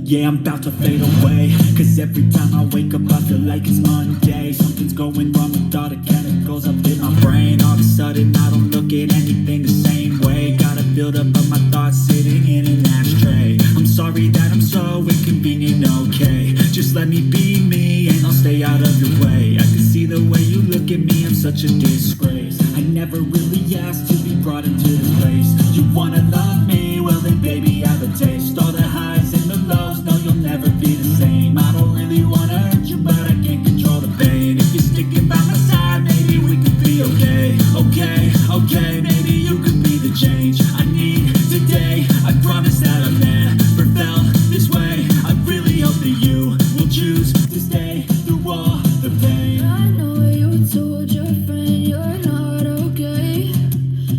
Yeah, I'm about to fade away. Cause every time I wake up I feel like it's Monday. Something's going wrong with all the chemicals up in my brain. All of a sudden I don't look at anything the same way. Gotta build up of my thoughts sitting in an ashtray. I'm sorry that I'm so inconvenient, okay. Just let me be me and I'll stay out of your way. I can see the way you look at me, I'm such a disgrace. I never really asked to be brought into this place. You wanna love me? Well then baby I have a taste. All the highs and the lows, no you'll never be the same. I don't really wanna hurt you but I can't control the pain. If you're sticking by my side, maybe we could be okay. Okay, okay, maybe you could be the change I need today. I promise that I've never felt this way. I really hope that you will choose to stay through all the pain. I know you told your friend you're not okay.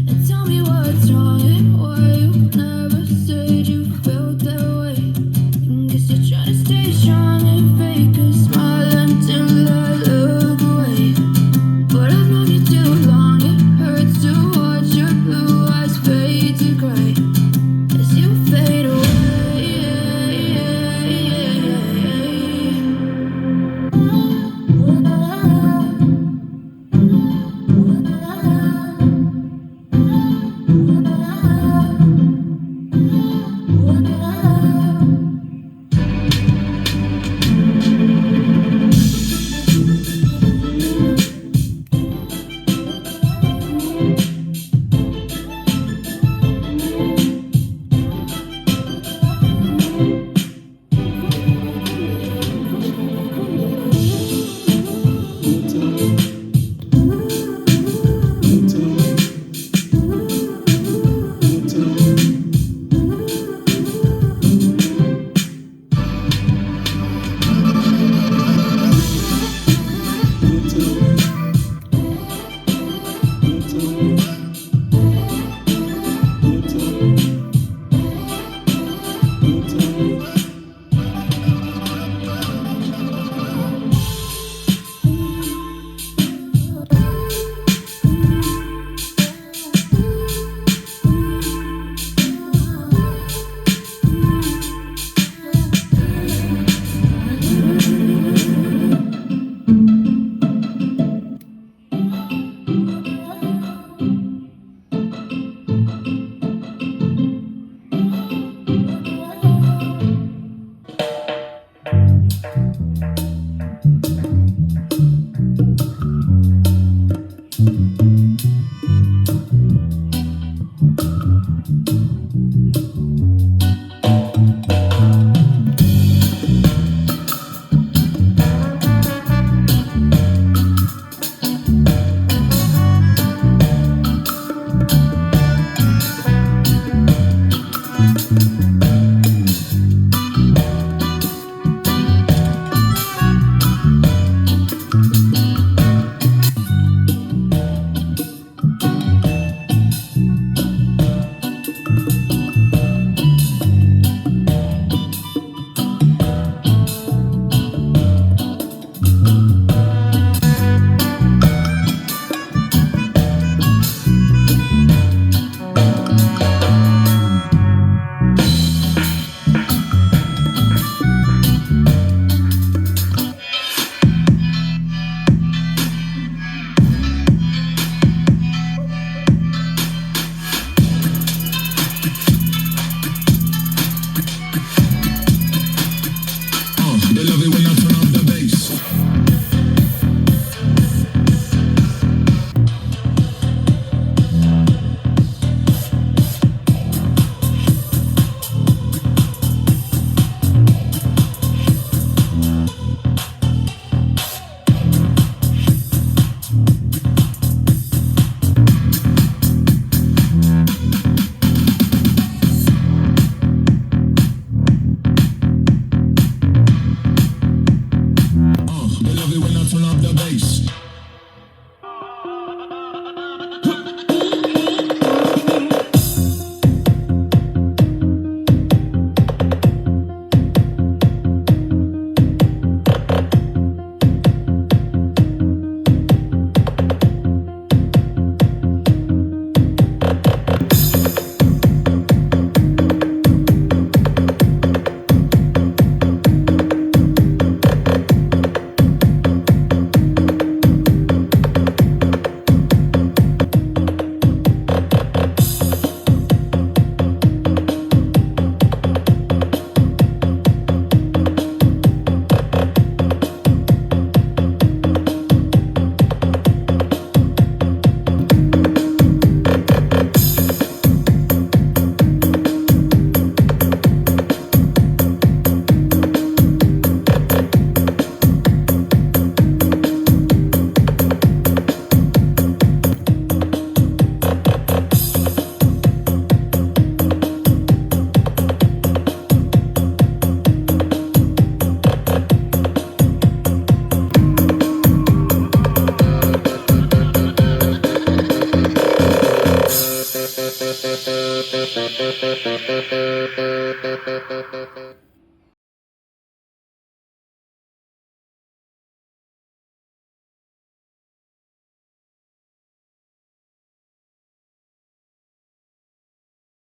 And tell me what's wrong and why you never said you felt that way. Guess you're trying to stay strong and fake a smile until I look away. But I've known you too long, it hurts to watch your blue eyes fade to gray. Thank you.